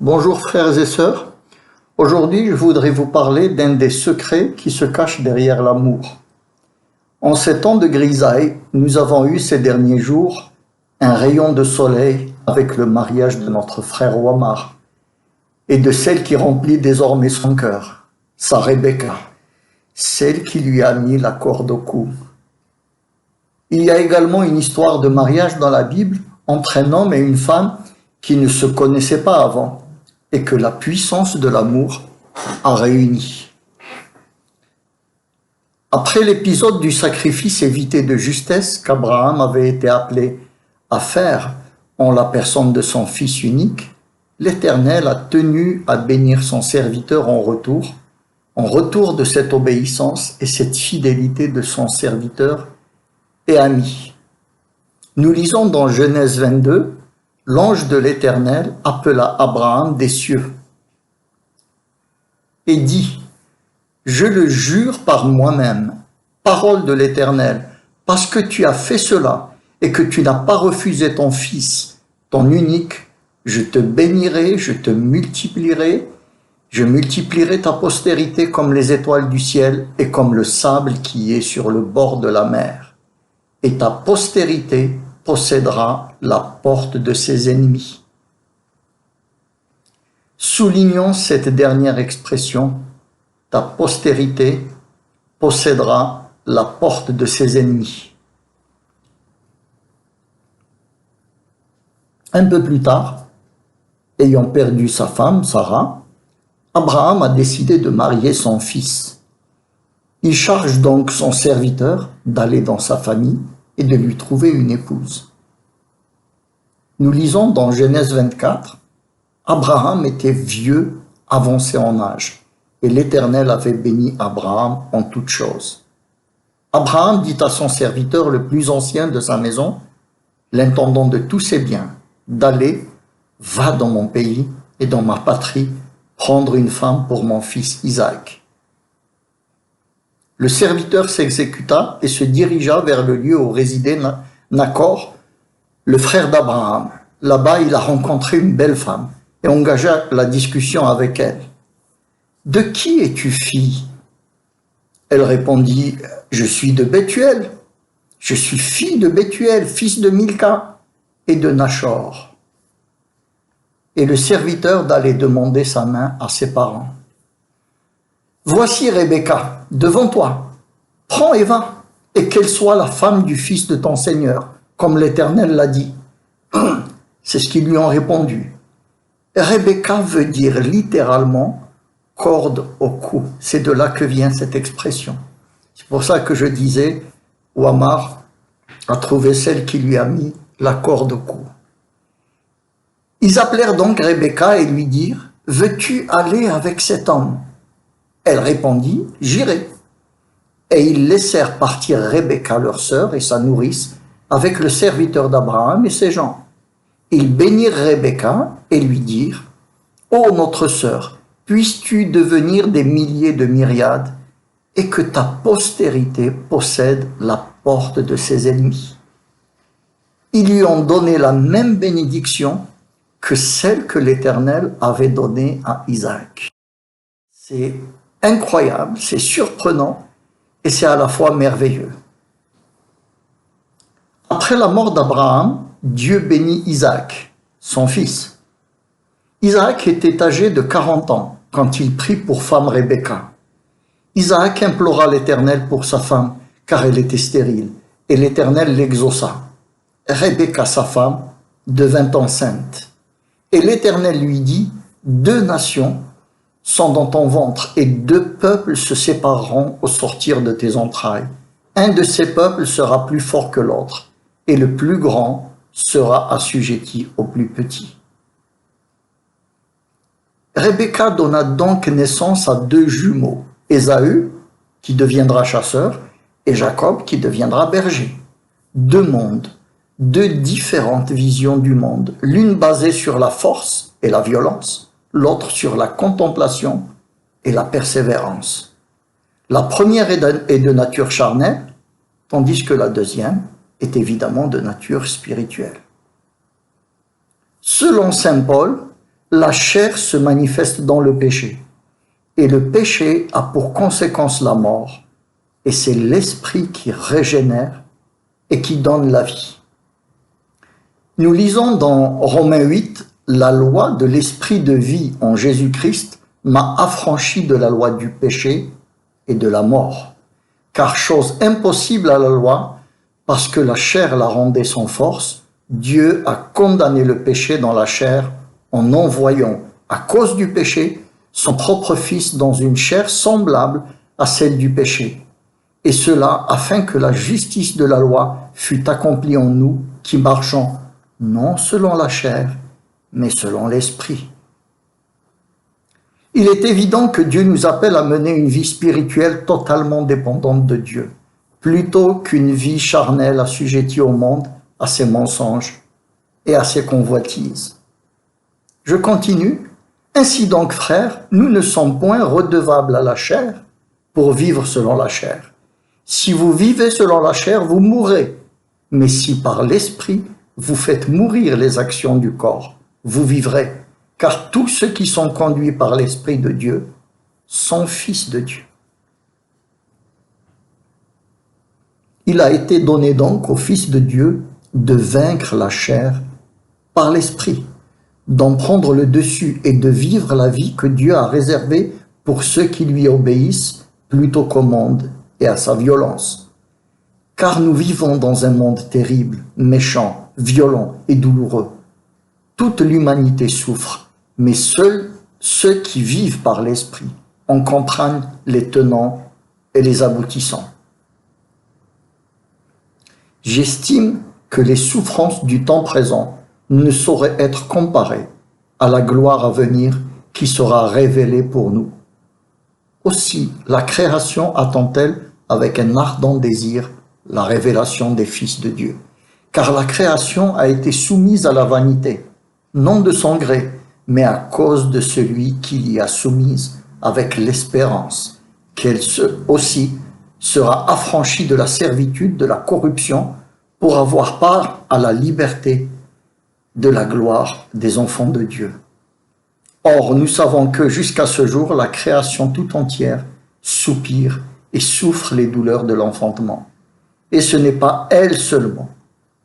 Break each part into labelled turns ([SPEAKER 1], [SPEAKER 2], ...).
[SPEAKER 1] Bonjour frères et sœurs, aujourd'hui je voudrais vous parler d'un des secrets qui se cachent derrière l'amour. En ces temps de grisaille, nous avons eu ces derniers jours un rayon de soleil avec le mariage de notre frère Ouamar et de celle qui remplit désormais son cœur, sa Rebecca, celle qui lui a mis la corde au cou. Il y a également une histoire de mariage dans la Bible entre un homme et une femme qui ne se connaissaient pas avant et que la puissance de l'amour a réuni. Après l'épisode du sacrifice évité de justesse qu'Abraham avait été appelé à faire en la personne de son fils unique, l'Éternel a tenu à bénir son serviteur en retour de cette obéissance et cette fidélité de son serviteur et ami. Nous lisons dans Genèse 22, l'ange de l'Éternel appela Abraham des cieux et dit : « Je le jure par moi-même, parole de l'Éternel, parce que tu as fait cela et que tu n'as pas refusé ton fils, ton unique, je te bénirai, je te multiplierai, je multiplierai ta postérité comme les étoiles du ciel et comme le sable qui est sur le bord de la mer. Et ta postérité possédera la porte de ses ennemis. » Soulignons cette dernière expression, ta postérité possédera la porte de ses ennemis. Un peu plus tard, ayant perdu sa femme, Sarah, Abraham a décidé de marier son fils. Il charge donc son serviteur d'aller dans sa famille et de lui trouver une épouse. Nous lisons dans Genèse 24, Abraham était vieux, avancé en âge, et l'Éternel avait béni Abraham en toutes choses. Abraham dit à son serviteur le plus ancien de sa maison, l'intendant de tous ses biens, d'aller, va dans mon pays et dans ma patrie, prendre une femme pour mon fils Isaac. Le serviteur s'exécuta et se dirigea vers le lieu où résidait Nachor, le frère d'Abraham. Là-bas, il a rencontré une belle femme et engagea la discussion avec elle. « De qui es-tu fille ?» Elle répondit : « Je suis de Bethuel. Je suis fille de Bethuel, fils de Milca et de Nachor. » Et le serviteur d'aller demander sa main à ses parents. « Voici Rebecca, devant toi. Prends et va, et qu'elle soit la femme du fils de ton Seigneur, comme l'Éternel l'a dit. » C'est ce qu'ils lui ont répondu. Rebecca veut dire littéralement corde au cou. C'est de là que vient cette expression. C'est pour ça que je disais, Ouamar a trouvé celle qui lui a mis la corde au cou. Ils appelèrent donc Rebecca et lui dirent : « Veux-tu aller avec cet homme ?» Elle répondit : « J'irai. » Et ils laissèrent partir Rebecca, leur sœur, et sa nourrice, avec le serviteur d'Abraham et ses gens. Ils bénirent Rebecca et lui dirent : « Ô notre sœur, puisses-tu devenir des milliers de myriades, et que ta postérité possède la porte de ses ennemis. » Ils lui ont donné la même bénédiction que celle que l'Éternel avait donnée à Isaac. C'est incroyable, c'est surprenant, et c'est à la fois merveilleux. Après la mort d'Abraham, Dieu bénit Isaac, son fils. Isaac était âgé de 40 ans quand il prit pour femme Rebecca. Isaac implora l'Éternel pour sa femme, car elle était stérile, et l'Éternel l'exauça. Rebecca, sa femme, devint enceinte. Et l'Éternel lui dit : « 2 nations sont dans ton ventre, et 2 peuples se sépareront au sortir de tes entrailles. Un de ces peuples sera plus fort que l'autre, et le plus grand sera assujetti au plus petit. » Rebecca donna donc naissance à 2 jumeaux, Ésaü, qui deviendra chasseur, et Jacob, qui deviendra berger. 2 mondes, 2 différentes visions du monde, l'une basée sur la force et la violence, l'autre sur la contemplation et la persévérance. La première est de nature charnelle, tandis que la deuxième est évidemment de nature spirituelle. Selon saint Paul, la chair se manifeste dans le péché. Et le péché a pour conséquence la mort. Et c'est l'esprit qui régénère et qui donne la vie. Nous lisons dans Romains 8, « La loi de l'esprit de vie en Jésus-Christ m'a affranchi de la loi du péché et de la mort. Car chose impossible à la loi, parce que la chair la rendait sans force, Dieu a condamné le péché dans la chair en envoyant, à cause du péché, son propre Fils dans une chair semblable à celle du péché. Et cela afin que la justice de la loi fût accomplie en nous qui marchons non selon la chair, mais selon l'esprit. » Il est évident que Dieu nous appelle à mener une vie spirituelle totalement dépendante de Dieu, plutôt qu'une vie charnelle assujettie au monde, à ses mensonges et à ses convoitises. Je continue. Ainsi donc, frères, nous ne sommes point redevables à la chair pour vivre selon la chair. Si vous vivez selon la chair, vous mourrez. Mais si par l'esprit, vous faites mourir les actions du corps, vous vivrez. Car tous ceux qui sont conduits par l'Esprit de Dieu sont fils de Dieu. Il a été donné donc au Fils de Dieu de vaincre la chair par l'Esprit, d'en prendre le dessus et de vivre la vie que Dieu a réservée pour ceux qui lui obéissent plutôt qu'au monde et à sa violence. Car nous vivons dans un monde terrible, méchant, violent et douloureux. Toute l'humanité souffre, mais seuls ceux qui vivent par l'Esprit en comprennent les tenants et les aboutissants. J'estime que les souffrances du temps présent ne sauraient être comparées à la gloire à venir qui sera révélée pour nous. Aussi, la création attend-elle avec un ardent désir la révélation des fils de Dieu. Car la création a été soumise à la vanité, non de son gré, mais à cause de celui qui l'y a soumise, avec l'espérance qu'elle aussi sera affranchie de la servitude, de la corruption, pour avoir part à la liberté de la gloire des enfants de Dieu. Or, nous savons que jusqu'à ce jour, la création tout entière soupire et souffre les douleurs de l'enfantement. Et ce n'est pas elle seulement,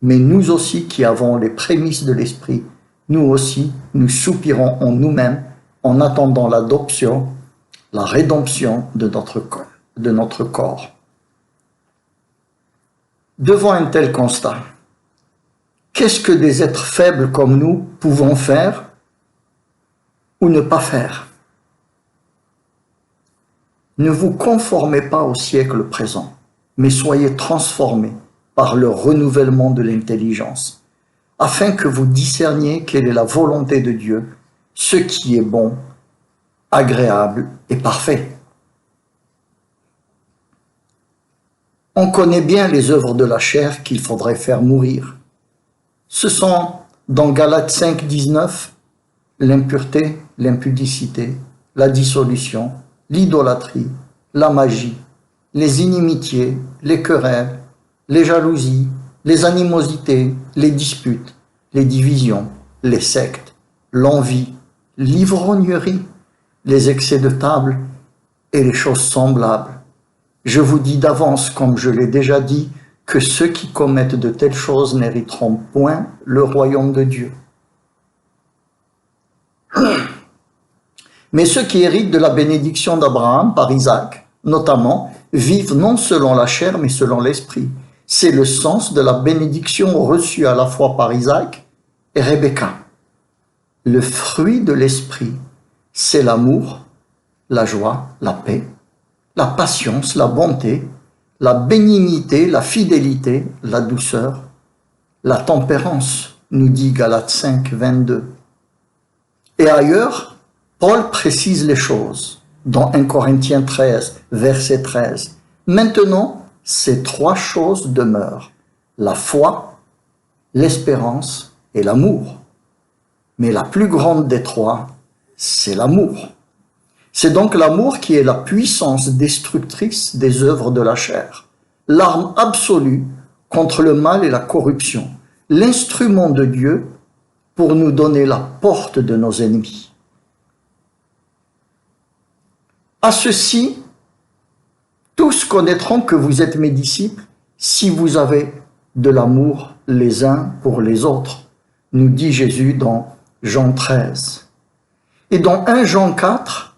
[SPEAKER 1] mais nous aussi qui avons les prémices de l'Esprit, nous aussi, nous soupirons en nous-mêmes en attendant l'adoption, la rédemption de notre corps. Devant un tel constat, qu'est-ce que des êtres faibles comme nous pouvons faire ou ne pas faire? Ne vous conformez pas au siècle présent, mais soyez transformés par le renouvellement de l'intelligence, afin que vous discerniez quelle est la volonté de Dieu, ce qui est bon, agréable et parfait. On connaît bien les œuvres de la chair qu'il faudrait faire mourir. Ce sont, dans Galates 5, 19, l'impureté, l'impudicité, la dissolution, l'idolâtrie, la magie, les inimitiés, les querelles, les jalousies, les animosités, les disputes, les divisions, les sectes, l'envie, l'ivrognerie, les excès de table et les choses semblables. Je vous dis d'avance, comme je l'ai déjà dit, que ceux qui commettent de telles choses n'hériteront point le royaume de Dieu. Mais ceux qui héritent de la bénédiction d'Abraham par Isaac, notamment, vivent non selon la chair, mais selon l'esprit. C'est le sens de la bénédiction reçue à la fois par Isaac et Rebecca. Le fruit de l'esprit, c'est l'amour, la joie, la paix, la patience, la bonté, la bénignité, la fidélité, la douceur, la tempérance, nous dit Galates 5, 22. Et ailleurs, Paul précise les choses dans 1 Corinthiens 13, verset 13. Maintenant, ces trois choses demeurent, la foi, l'espérance et l'amour. Mais la plus grande des trois, c'est l'amour. C'est donc l'amour qui est la puissance destructrice des œuvres de la chair, l'arme absolue contre le mal et la corruption, l'instrument de Dieu pour nous donner la porte de nos ennemis. À ceci, tous connaîtront que vous êtes mes disciples si vous avez de l'amour les uns pour les autres, nous dit Jésus dans Jean 13. Et dans 1 Jean 4,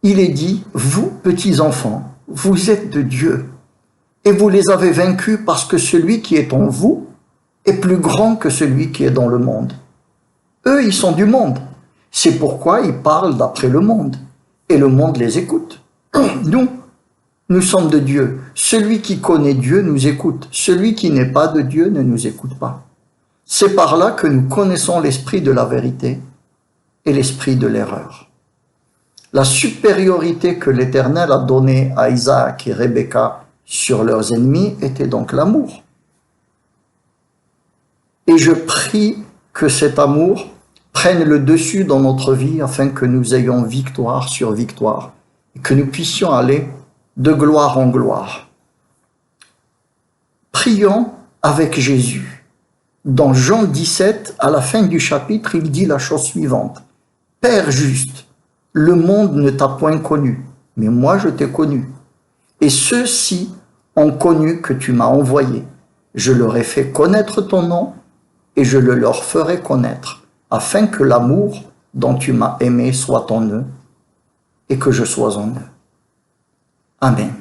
[SPEAKER 1] il est dit, vous, petits enfants, vous êtes de Dieu, et vous les avez vaincus parce que celui qui est en vous est plus grand que celui qui est dans le monde. Eux, ils sont du monde. C'est pourquoi ils parlent d'après le monde, et le monde les écoute. Nous sommes de Dieu. Celui qui connaît Dieu nous écoute. Celui qui n'est pas de Dieu ne nous écoute pas. C'est par là que nous connaissons l'esprit de la vérité et l'esprit de l'erreur. La supériorité que l'Éternel a donnée à Isaac et Rebecca sur leurs ennemis était donc l'amour. Et je prie que cet amour prenne le dessus dans notre vie afin que nous ayons victoire sur victoire et que nous puissions aller de gloire en gloire. Prions avec Jésus. Dans Jean 17, à la fin du chapitre, il dit la chose suivante. « Père juste, le monde ne t'a point connu, mais moi je t'ai connu. Et ceux-ci ont connu que tu m'as envoyé. Je leur ai fait connaître ton nom et je le leur ferai connaître, afin que l'amour dont tu m'as aimé soit en eux et que je sois en eux. » Amen.